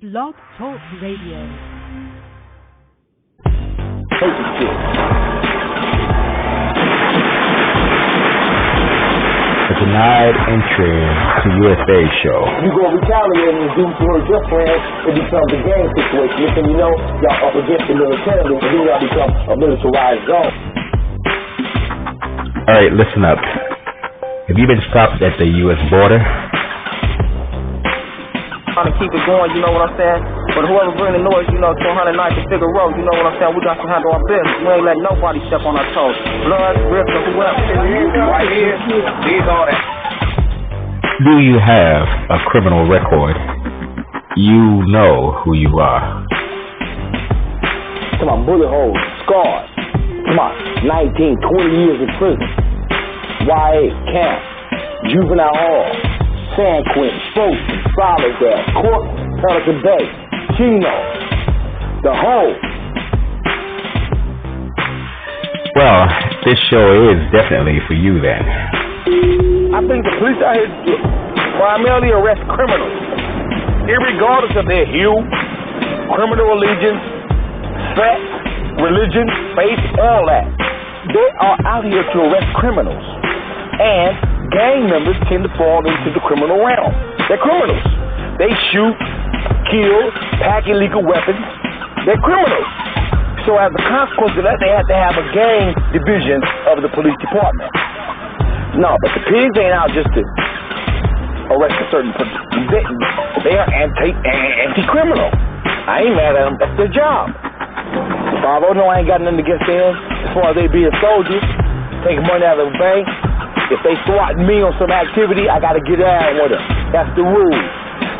Blog Talk Radio. A denied entry to USA show. You go retaliate and do towards your friends, it becomes a gang situation. Listen, you know, y'all up against the military, and then y'all become a militarized zone. Alright, listen up. Have you been stopped at the US border? Trying to keep it going, you know what I'm saying? But whoever bring the noise, you know, 209 to Figure Road, you know what I'm saying? We got to handle our business. We ain't let nobody step on our toes. Blood, rips, or whoever. Right here, these all that. Do you have a criminal record? You know who you are. Come on, bullet holes, scars. Come on, 19, 20 years in prison. YA, camp, juvenile hall, San Quentin, Folsom, Soledad, Court, Pelican Bay, Chino, the whole. Well, this show is definitely for you then. I think the police out here primarily arrest criminals, irregardless of their hue, criminal allegiance, sex, religion, faith, all that. They are out here to arrest criminals. And gang members tend to fall into the criminal realm. They're criminals. They shoot, kill, pack illegal weapons. They're criminals. So as a consequence of that, they have to have a gang division of the police department. No, but the pigs ain't out just to arrest a certain person. They are anti-criminal. I ain't mad at them. That's their job. Although no, I ain't got nothing against them as far as they being soldiers, take money out of the bank. If they swatting me on some activity, I gotta get down with them. That's the rule.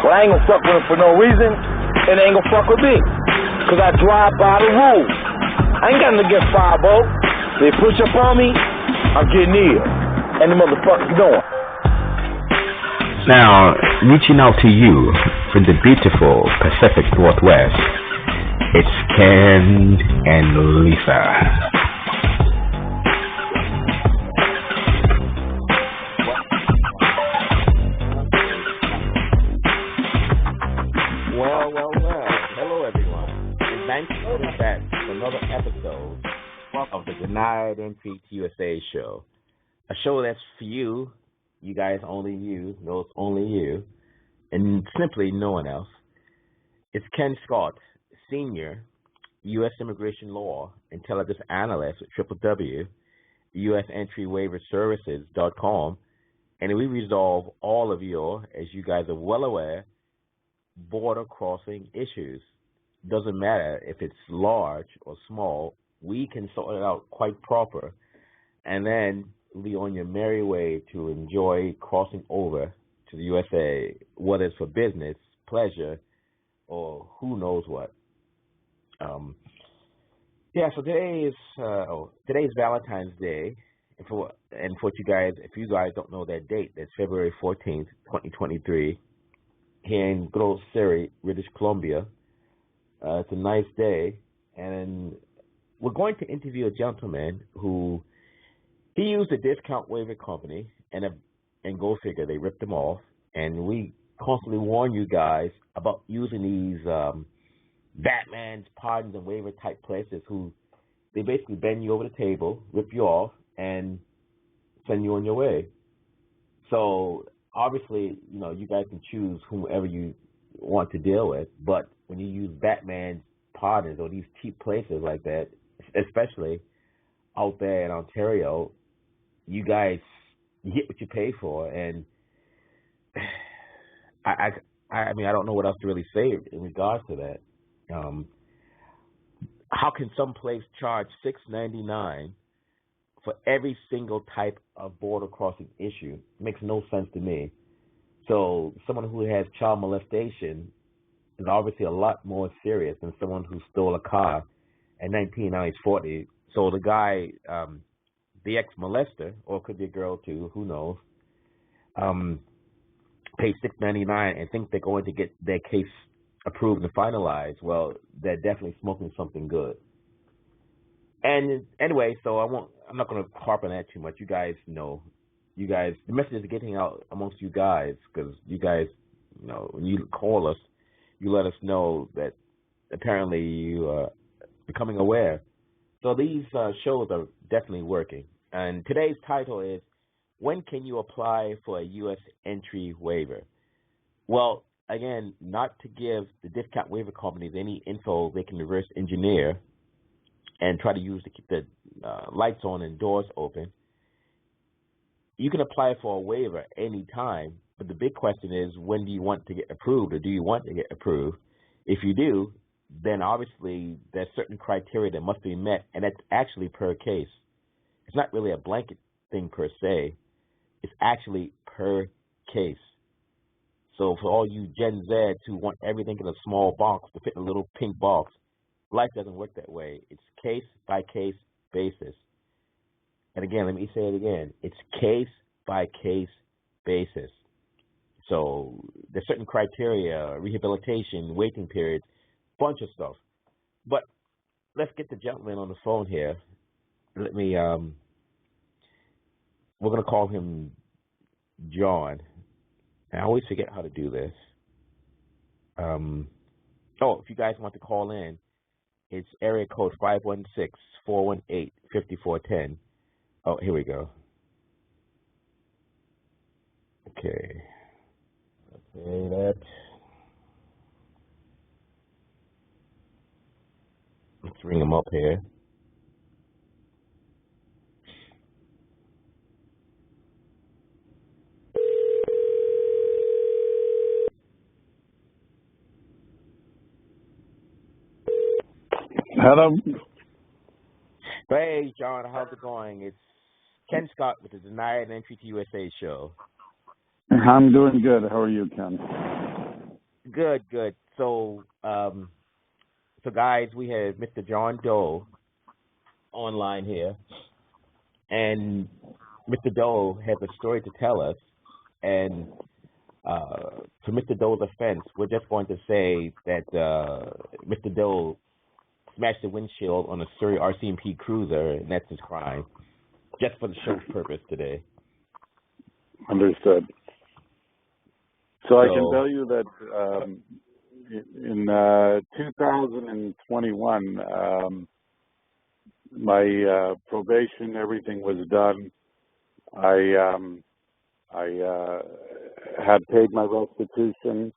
But I ain't gonna fuck with them for no reason, and they ain't gonna fuck with me. Cause I drive by the rules. I ain't got nothing against 5-0. They push up on me, I'm getting ill. And the motherfuckers going. Now, reaching out to you from the beautiful Pacific Northwest, it's Ken and Lisa. Back to another episode of the Denied Entry to USA show. A show that's for you, you guys, only you, knows only you, and simply no one else. It's Ken Scott, Senior, U.S. Immigration Law Intelligence Analyst at www.usentry-waiver-services.com, and we resolve all of your, as you guys are well aware, border crossing issues. Doesn't matter if it's large or small, we can sort it out quite proper, and then be on your merry way to enjoy crossing over to the USA, whether it's for business, pleasure, or who knows what. So today's Valentine's Day, and for you guys, if you guys don't know that date, that's February 14th, 2023, here in good old Surrey, British Columbia. It's a nice day, and we're going to interview a gentleman who he used a discount waiver company, and go figure, they ripped him off. And we constantly warn you guys about using these Batman's pardons and waiver type places who they basically bend you over the table, rip you off, and send you on your way. So obviously, you know, you guys can choose whomever you want to deal with, but when you use Batman's pardons or these cheap places like that, especially out there in Ontario, you guys get what you pay for, and I mean, I don't know what else to really say in regards to that. How can some place charge $6.99 for every single type of border crossing issue? It makes no sense to me. So someone who has child molestation is obviously a lot more serious than someone who stole a car at 19, now he's 40. So the guy, the ex-molester, or it could be a girl too, who knows, pay $6.99 and think they're going to get their case approved and finalized. Well, they're definitely smoking something good. And anyway, so I'm not going to harp on that too much. You guys know. The message is getting out amongst you guys, because you guys, you know, when you call us, you let us know that apparently you are becoming aware. So these shows are definitely working. And today's title is, when can you apply for a U.S. entry waiver? Well, again, not to give the discount waiver companies any info they can reverse engineer and try to use to keep the lights on and doors open. You can apply for a waiver any time, but the big question is, when do you want to get approved, or do you want to get approved? If you do, then obviously there's certain criteria that must be met, and that's actually per case. It's not really a blanket thing per se. It's actually per case. So for all you Gen Z who want everything in a small box to fit in a little pink box, life doesn't work that way. It's case-by-case basis. And again, let me say it again. It's case-by-case basis. So there's certain criteria, rehabilitation, waiting periods, bunch of stuff. But let's get the gentleman on the phone here. Let me, we're going to call him John. I always forget how to do this. If you guys want to call in, it's area code 516-418-5410. Oh, here we go. Okay. Okay, that. Let's ring him up here. Hello. Hey, John, how's it going? It's Ken Scott with the Denied Entry to USA show. I'm doing good. How are you, Ken? Good. So, guys, we have Mr. John Doe online here, and Mr. Doe has a story to tell us. And to Mr. Doe's offense, we're just going to say that Mr. Doe smashed the windshield on a Surrey RCMP cruiser, and that's his crime, just for the show's purpose today. Understood. So I can tell you that in 2021, my probation, everything was done. I had paid my restitution,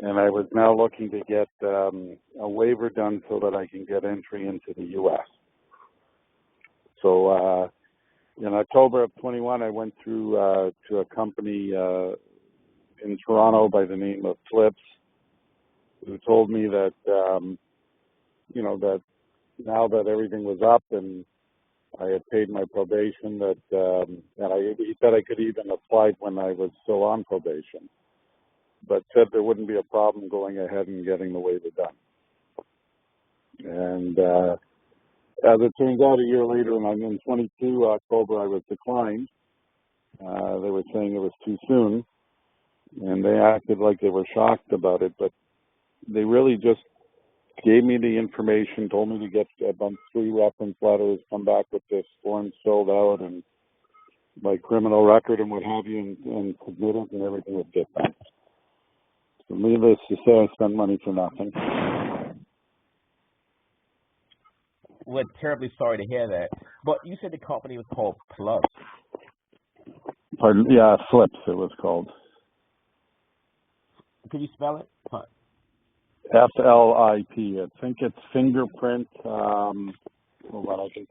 and I was now looking to get a waiver done so that I can get entry into the U.S. So in October of 21, I went through to a company in Toronto by the name of Flips, who told me that, that now that everything was up and I had paid my probation, that he said I could even apply when I was still on probation, but said there wouldn't be a problem going ahead and getting the waiver done. And as it turns out, a year later, and I'm in 22 October, I was declined. They were saying it was too soon, and they acted like they were shocked about it, but they really just gave me the information, told me to get about 3 reference letters, come back with this form filled out, and my criminal record and what have you, and submit it, and everything would get done. So needless to say, I spent money for nothing. We're terribly sorry to hear that. But you said the company was called Plus. Pardon? Yeah, Flips it was called. Could you spell it? F-L-I-P. I think it's fingerprint. Hold on, I can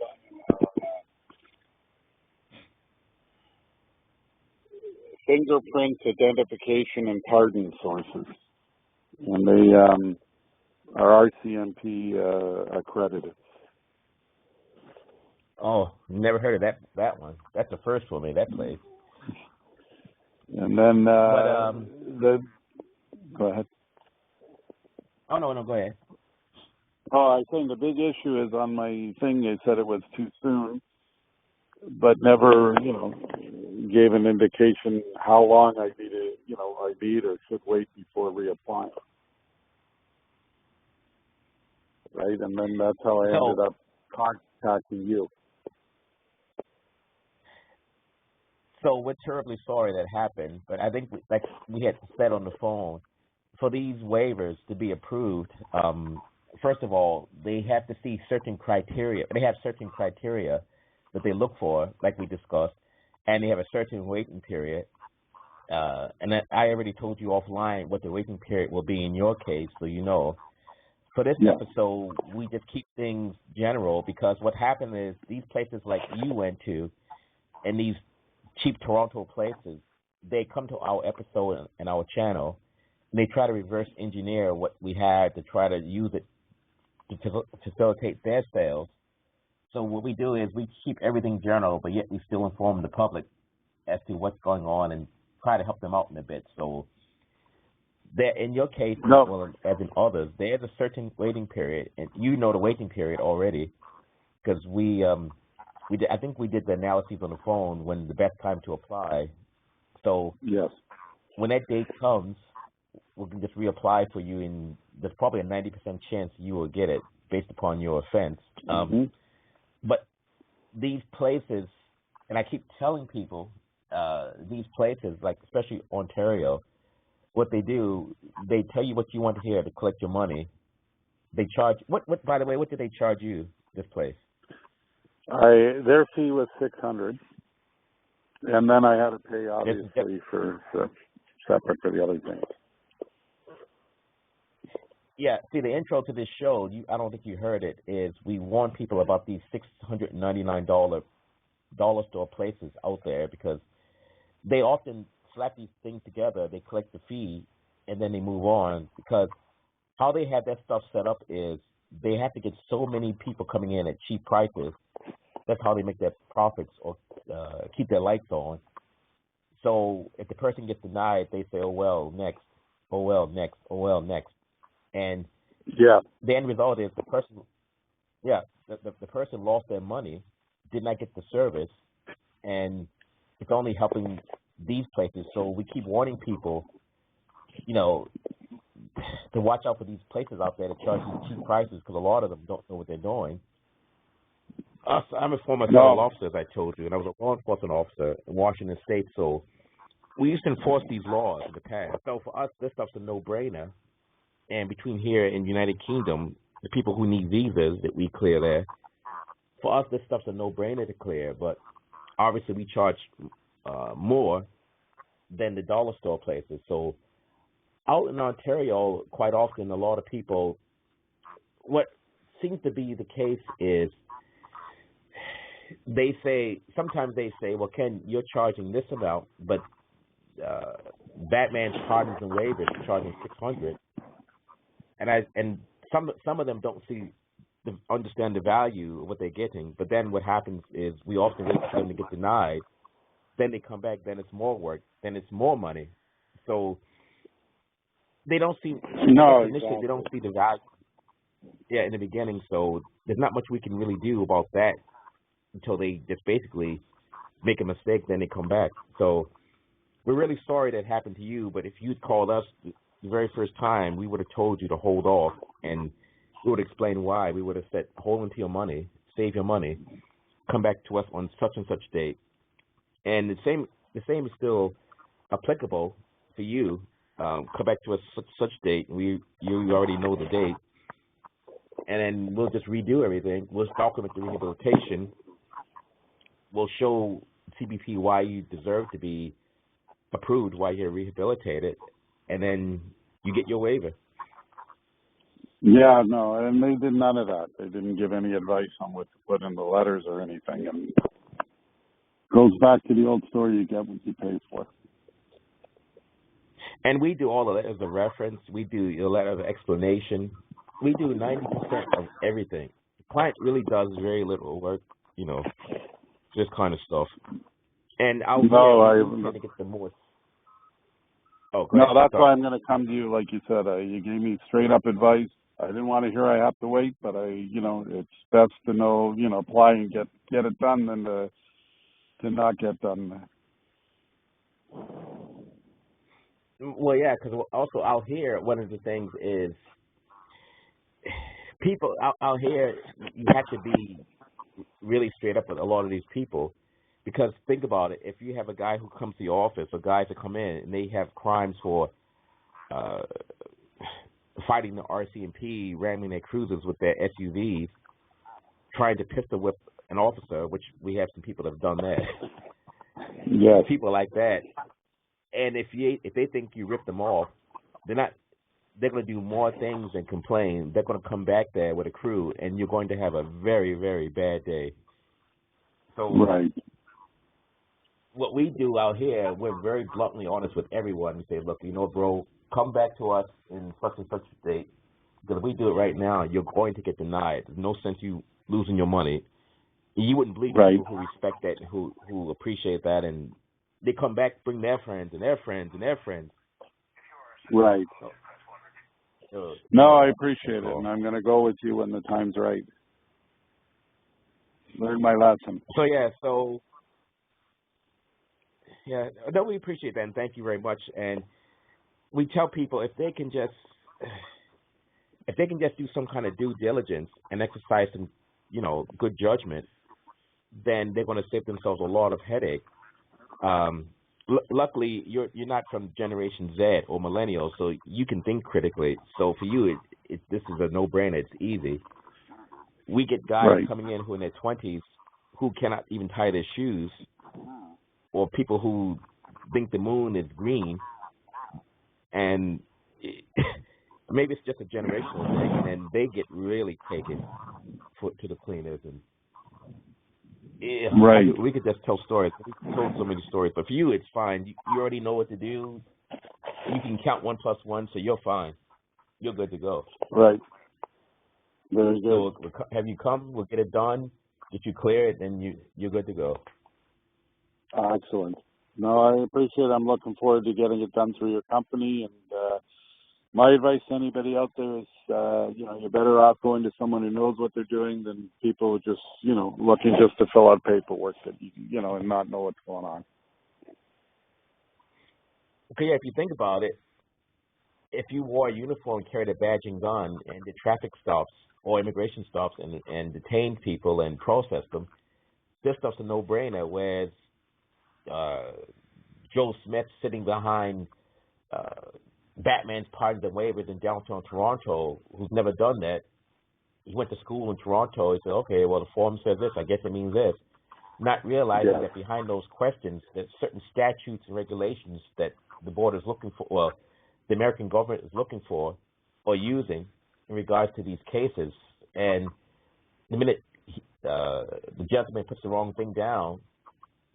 fingerprint identification and pardon sources, and they are RCMP accredited. Oh, never heard of that one. That's the first for me, that place. And then go ahead. Oh, no, go ahead. Oh, I think the big issue is on my thing, they said it was too soon, but never, gave an indication how long I need or should wait before reapplying. Right? And then that's how I ended up contacting you. So we're terribly sorry that happened, but I think, like we had said on the phone, for these waivers to be approved, first of all, they have to see certain criteria. They have certain criteria that they look for, like we discussed, and they have a certain waiting period. And I already told you offline what the waiting period will be in your case, so you know. For this episode, we just keep things general because what happened is these places like you went to and these cheap Toronto places, they come to our episode and our channel, and they try to reverse engineer what we had to try to use it to facilitate their sales. So what we do is we keep everything general, but yet we still inform the public as to what's going on and try to help them out in a bit. So there, in your case, well, as in others, there's a certain waiting period, and you know the waiting period already because I think we did the analysis on the phone when the best time to apply. So when that date comes, we can just reapply for you, and there's probably a 90% chance you will get it based upon your offense. But these places, and I keep telling people, these places, like especially Ontario, what they do, they tell you what you want to hear to collect your money. They charge, by the way, what did they charge you, this place? Their fee was $600, and then I had to pay obviously for separate for the other things. Yeah, see, the intro to this show, I don't think you heard it, is we warn people about these $699 dollar store places out there because they often slap these things together, they collect the fee, and then they move on because how they have that stuff set up is they have to get so many people coming in at cheap prices. That's how they make their profits or keep their lights on. So if the person gets denied, they say, oh, well, next, oh, well, next, oh, well, next. And the end result is the person lost their money, did not get the service, and it's only helping these places. So we keep warning people, you know, to watch out for these places out there that charge you cheap prices because a lot of them don't know what they're doing. I'm a former federal officer, as I told you, and I was a law enforcement officer in Washington State, so we used to enforce these laws in the past. So for us, this stuff's a no-brainer. And between here and United Kingdom, the people who need visas that we clear there, for us, this stuff's a no-brainer to clear. But obviously, we charge more than the dollar store places. So out in Ontario, quite often, a lot of people, what seems to be the case is sometimes they say, well, Ken, you're charging this amount, but Batman's pardons and waivers are charging $600. And some of them don't understand the value of what they're getting. But then what happens is we often wait for them to get denied. Then they come back. Then it's more work. Then it's more money. So they don't see initially they don't see the value. Yeah, in the beginning. So there's not much we can really do about that until they just basically make a mistake. Then they come back. So we're really sorry that happened to you. But if you'd called us the very first time, we would have told you to hold off, and we would explain why. We would have said, hold on to your money, save your money, come back to us on such and such date. And the same is still applicable for you. Come back to us such date. You already know the date, and then we'll just redo everything. We'll document the rehabilitation. We'll show CBP why you deserve to be approved, why you're rehabilitated, and then you get your waiver. Yeah, no, and they did none of that. They didn't give any advice on what to put in the letters or anything. And it goes back to the old story, you get what you pay for. And we do all of that as a reference. We do a letter of explanation. We do 90% of everything. The client really does very little work, you know, this kind of stuff. And I'm going to get the more. Oh, no, that's why I'm going to come to you. Like you said, you gave me straight up advice. I didn't want to hear I have to wait, but it's best to know, apply and get it done than to not get done. Well, yeah, because also out here, one of the things is people out here, you have to be really straight up with a lot of these people. Because think about it, if you have a guy who comes to your office or guys that come in and they have crimes for fighting the RCMP, ramming their cruisers with their SUVs, trying to pistol whip an officer, which we have some people that have done that. Yes. People like that. And if they think you ripped them off, they're going to do more things and complain. They're going to come back there with a crew, and you're going to have a very, very bad day. So right. What we do out here, we're very bluntly honest with everyone. We say, look, bro, come back to us in such and such a date, because if we do it right now, you're going to get denied. There's no sense you losing your money. You wouldn't believe people who respect that, who appreciate that, and they come back, bring their friends and their friends and their friends. Right. No, I appreciate it, and I'm going to go with you when the time's right. Learn my lesson. No, we appreciate that, and thank you very much. And we tell people if they can just do some kind of due diligence and exercise some, good judgment, then they're going to save themselves a lot of headache. Luckily, you're not from Generation Z or Millennials, so you can think critically. So for you, this is a no-brainer. It's easy. We get guys coming in who are in their 20s who cannot even tie their shoes, or people who think the moon is green, and maybe it's just a generational thing, and they get really taken to the cleaners. And we could just tell stories. We told so many stories, but for you, it's fine. You already know what to do. You can count 1 + 1, so you're fine. You're good to go. Right. Very good. So have you come? We'll get it done. Get you cleared, then you're good to go. Excellent. No, I appreciate it. I'm looking forward to getting it done through your company. And my advice to anybody out there is, you're better off going to someone who knows what they're doing than people just, looking just to fill out paperwork that, and not know what's going on. Okay, if you think about it, if you wore a uniform, carried a badge and gun, and did traffic stops or immigration stops and detained people and processed them, this stuff's a no-brainer, whereas Joe Smith sitting behind Batman's parties and waivers in downtown Toronto, who's never done that. He went to school in Toronto. He said, okay, well, the form says this. I guess it means this. Not realizing that behind those questions, there's certain statutes and regulations that the board is looking for, well, the American government is looking for or using in regards to these cases. And the minute the gentleman puts the wrong thing down,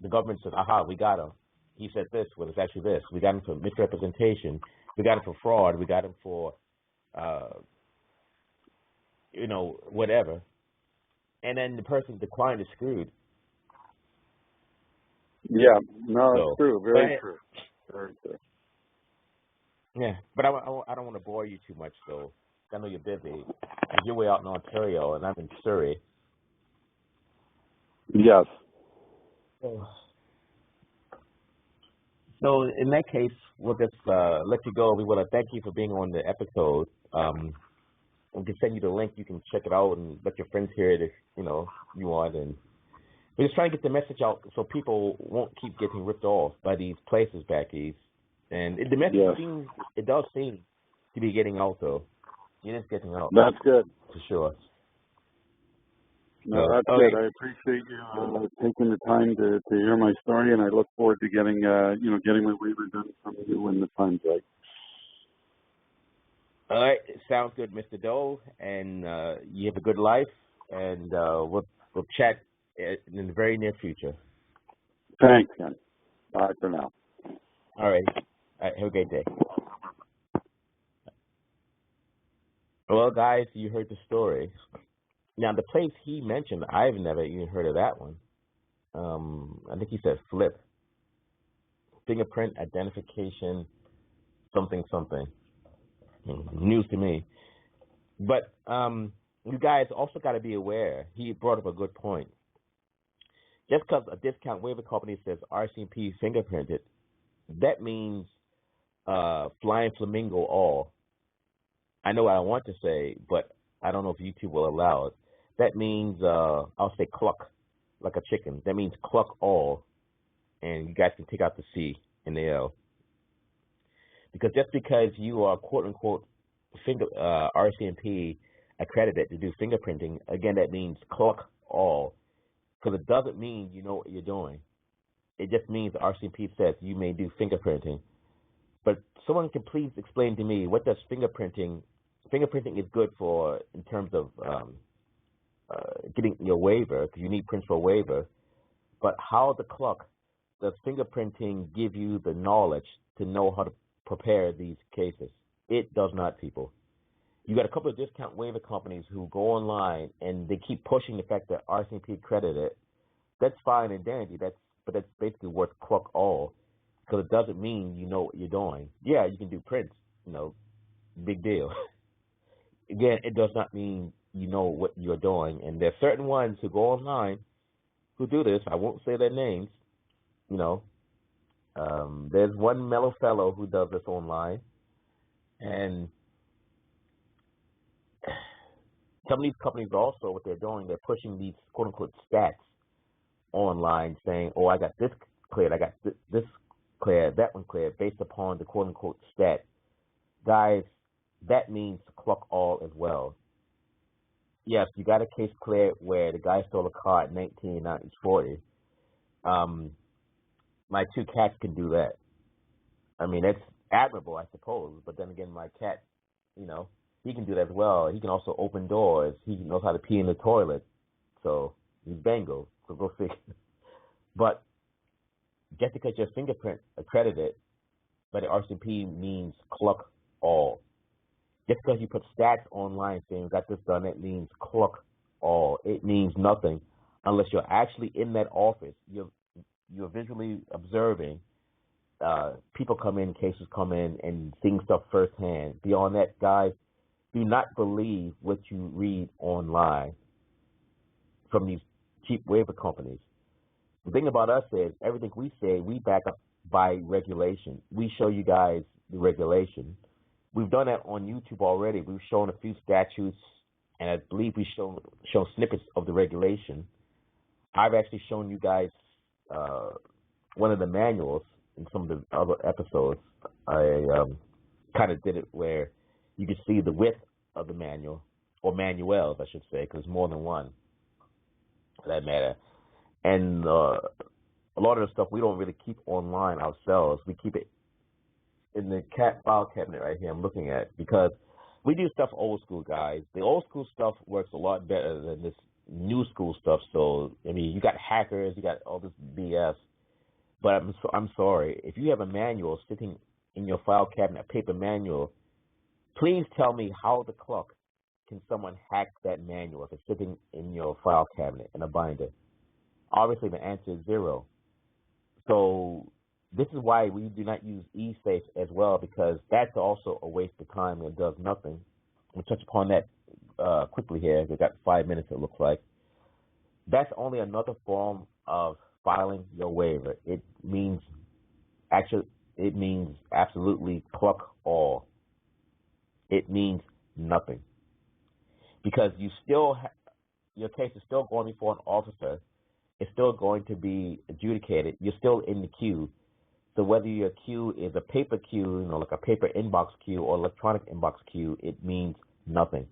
the government says, aha, we got him. He said this, well, it's actually this. We got him for misrepresentation. We got him for fraud. We got him for, whatever. And then the person declined is screwed. Yeah, no, it's true. Very true. Very true. Yeah, but I don't want to bore you too much, so I know you're busy. You're way out in Ontario, and I'm in Surrey. Yes. So in that case, we'll just let you go. We want to thank you for being on the episode. We can send you the link. You can check it out and let your friends hear it if you want. And we're just trying to get the message out so people won't keep getting ripped off by these places back east. And the message does seem to be getting out, though. It is getting out. That's good. For sure. No, that's good. I appreciate you taking the time to hear my story, and I look forward to getting my waiver done from you when the time's right. All right. Sounds good, Mr. Doe. And you have a good life, and we'll chat in the very near future. Thanks, Ken. Bye for now. All right. Have a great day. Well, guys, you heard the story. Now, the place he mentioned, I've never even heard of that one. I think he said Flip. Fingerprint identification, something. News to me. But you guys also got to be aware, he brought up a good point. Just because a discount waiver company says RCMP fingerprinted, that means flying flamingo all. I know what I want to say, but I don't know if YouTube will allow it. That means, I'll say cluck, like a chicken. That means cluck all, and you guys can take out the C and the L. Because just because you are quote unquote RCMP accredited to do fingerprinting, again, that means clock all. Because it doesn't mean you know what you're doing. It just means the RCMP says you may do fingerprinting. But someone can please explain to me, what does fingerprinting is good for in terms of getting your waiver, because you need prints for a waiver. But how the clock does fingerprinting give you the knowledge to know how to prepare these cases? It does not, people. You got a couple of discount waiver companies who go online and they keep pushing the fact that RCMP accredited. That's fine and dandy. But that's basically worth clock all, because it doesn't mean you know what you're doing. Yeah, you can do prints, big deal. Again, it does not mean you know what you're doing. And there's certain ones who go online who do this. I won't say their names. There's one mellow fellow who does this online, and some of these companies also, what they're doing, they're pushing these quote-unquote stats online, saying, oh, I got this cleared, I got this cleared, that one cleared, based upon the quote-unquote stat. Guys, that means clock all as well. Yes, you got a case cleared where the guy stole a car at 19, now he's 40. My two cats can do that. I mean, that's admirable, I suppose. But then again, my cat, he can do that as well. He can also open doors. He knows how to pee in the toilet. So he's Bengal. So go figure. But just because your fingerprint accredited by the RCMP means clock all. Just because you put stats online saying got this done, it means clock all. It means nothing unless you're actually in that office. You're visually observing people come in, cases come in, and seeing stuff firsthand. Beyond that, guys, do not believe what you read online from these cheap waiver companies. The thing about us is everything we say, we back up by regulation. We show you guys the regulation. We've done that on YouTube already. We've shown a few statutes, and I believe we've shown snippets of the regulation. I've actually shown you guys one of the manuals in some of the other episodes. I kind of did it where you can see the width of the manual, or manuals, I should say, because more than one, for that matter. And a lot of the stuff we don't really keep online ourselves. We keep it in the file cabinet right here I'm looking at, because we do stuff old school, guys. The old school stuff works a lot better than this new school stuff. So, I mean, you got hackers, you got all this BS. But I'm sorry, if you have a manual sitting in your file cabinet, a paper manual, please tell me how the clock can someone hack that manual if it's sitting in your file cabinet in a binder? Obviously, the answer is zero. So this is why we do not use eSafe as well, because that's also a waste of time and does nothing. We'll touch upon that quickly here. We've got 5 minutes, it looks like. That's only another form of filing your waiver. It means absolutely clock all. It means nothing, because you still your case is still going before an officer. It's still going to be adjudicated. You're still in the queue. So whether your queue is a paper queue, like a paper inbox queue or electronic inbox queue, it means nothing.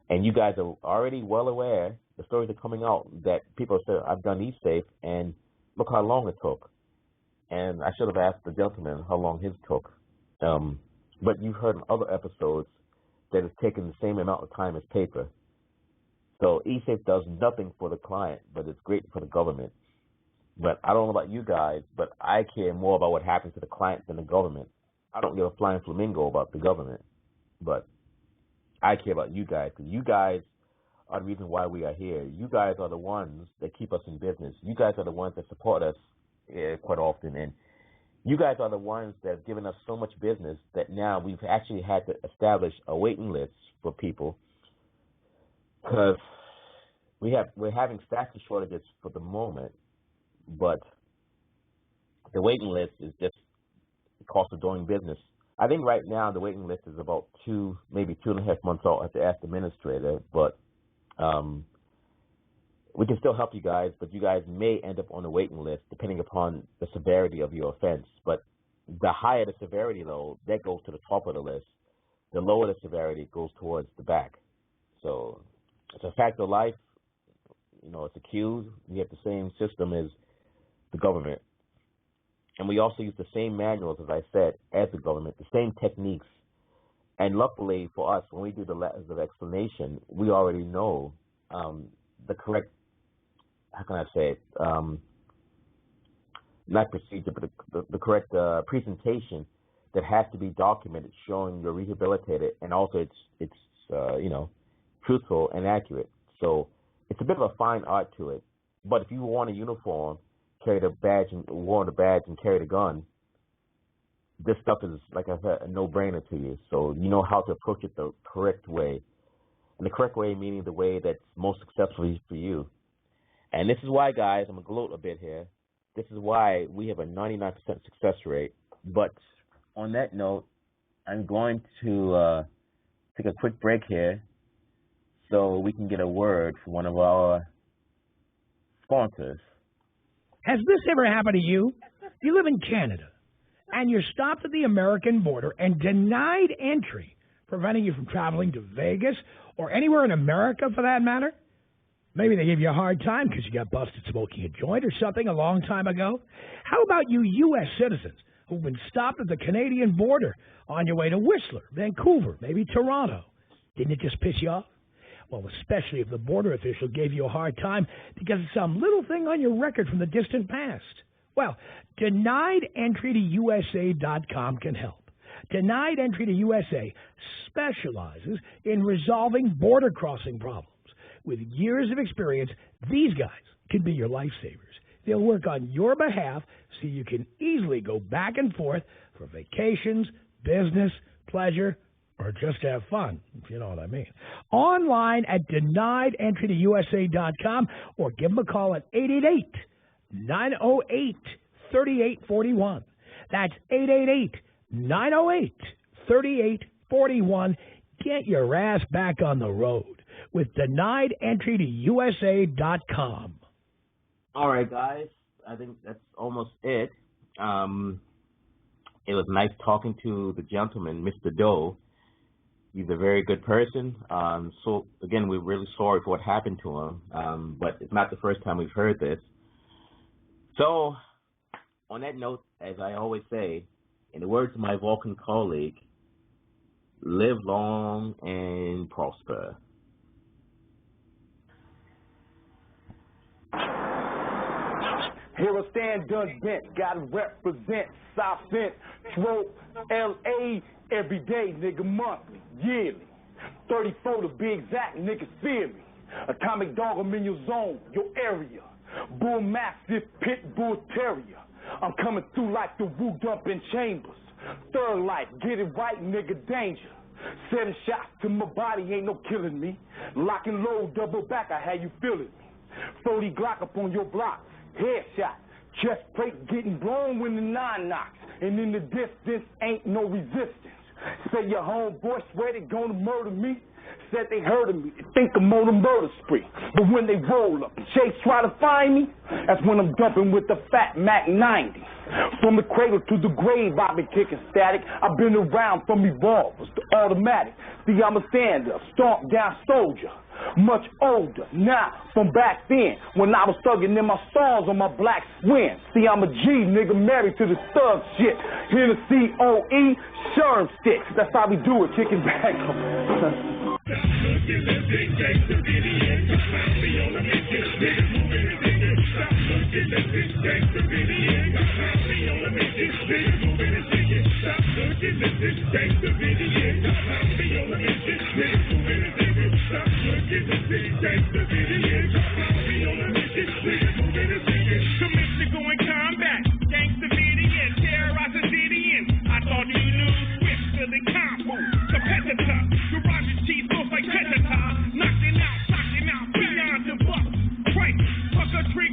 And you guys are already well aware, the stories are coming out, that people say, I've done eSafe, and look how long it took. And I should have asked the gentleman how long his took. But you've heard in other episodes that it's taken the same amount of time as paper. So eSafe does nothing for the client, but it's great for the government. But I don't know about you guys, but I care more about what happens to the client than the government. I don't give a flying flamingo about the government, but I care about you guys, because you guys are the reason why we are here. You guys are the ones that keep us in business. You guys are the ones that support us quite often, and you guys are the ones that have given us so much business that now we've actually had to establish a waiting list for people, because we're having staffing shortages for the moment, but the waiting list is just the cost of doing business. I think right now the waiting list is about maybe 2.5 months out. I have to ask the administrator, but we can still help you guys, but you guys may end up on the waiting list depending upon the severity of your offense. But the higher the severity load, that goes to the top of the list. The lower the severity goes towards the back. So it's a fact of life. You know, it's a queue. We have the same system as the government. And we also use the same manuals, as I said, as the government, the same techniques. And luckily for us, when we do the letters of explanation, we already know the correct, how can I say it, not procedure, but the correct presentation that has to be documented, showing you're rehabilitated, and also it's you know, truthful and accurate. So it's a bit of a fine art to it. But if you want a uniform, carry the badge and wear the badge and carry the gun, this stuff is, like I said, a no-brainer to you. So you know how to approach it the correct way. And the correct way meaning the way that's most successful for you. And this is why, guys, I'm going to gloat a bit here. This is why we have a 99% success rate. But on that note, I'm going to take a quick break here so we can get a word from one of our sponsors. Has this ever happened to you? You live in Canada, and you're stopped at the American border and denied entry, preventing you from traveling to Vegas or anywhere in America for that matter? Maybe they gave you a hard time because you got busted smoking a joint or something a long time ago. How about you U.S. citizens who've been stopped at the Canadian border on your way to Whistler, Vancouver, maybe Toronto? Didn't it just piss you off? Well, especially if the border official gave you a hard time because of some little thing on your record from the distant past. Well, deniedentrytousa.com can help. Denied Entry to USA specializes in resolving border crossing problems. With years of experience, these guys can be your lifesavers. They'll work on your behalf so you can easily go back and forth for vacations, business, pleasure, or just have fun, if you know what I mean. Online at deniedentrytousa.com or give them a call at 888-908-3841. That's 888-908-3841. Get your ass back on the road with deniedentrytousa.com. All right, guys. I think that's almost it. It was nice talking to the gentleman, Mr. Doe. He's a very good person. So, again, we're really sorry for what happened to him, but it's not the first time we've heard this. So, on that note, as I always say, in the words of my Vulcan colleague, live long and prosper. Here I stand, done bent, gotta represent South Central, LA, every day, nigga, monthly, yearly. 34 to be exact, niggas fear me. Atomic dog, I'm in your zone, your area. Bull mastiff, pit bull terrier. I'm coming through like the Wu dumping chambers. Third life, get it right, nigga, danger. 7 shots to my body, ain't no killing me. Lock and load, double back, I had you feeling me. 40 Glock up on your block. Headshot, chest plate getting blown when the 9 knocks. And in the distance, ain't no resistance. Say your homeboy swear they gonna murder me. Said they heard of me, they think I'm on a murder spree. But when they roll up and Chase try to find me, that's when I'm dumping with the fat Mac 90. From the cradle to the grave, I've been kicking static. I've been around from revolvers to automatic. See, I'm a stand-up, stomp down soldier. Much older now from back then when I was thugging in my stars on my black swing. See, I'm a G, nigga, married to the thug shit. Hennessy, OE, Sherm sticks. That's how we do it, kicking back.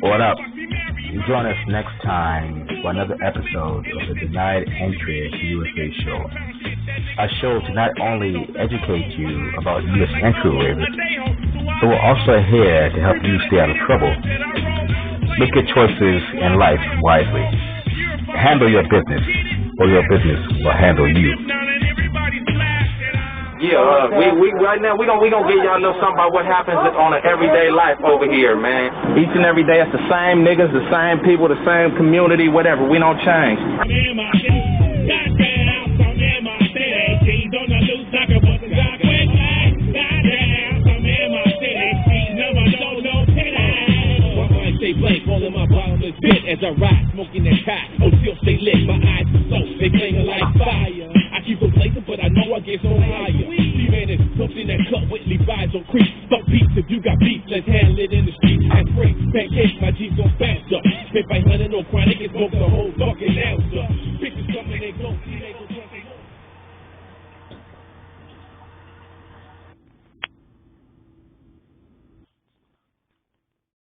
What up? Join us next time for another episode of the Denied Entry USA show. A show to not only educate you about U.S. entry waivers, but we're also here to help you stay out of trouble. Make your choices in life wisely. Handle your business or your business will handle you. Yeah, we right now we gonna give y'all a little something about what happens on an everyday life over here, man. Each and every day, it's the same niggas, the same people, the same community, whatever. We don't change. Rolling my bottomless pit as I ride, smoking that pot. Oh, still stay lit, my eyes are so they flaming like fire. I keep them blazing, but I know I get so higher. See, man, it's something that cut with Levi's on creep. Fuck beats if you got beef.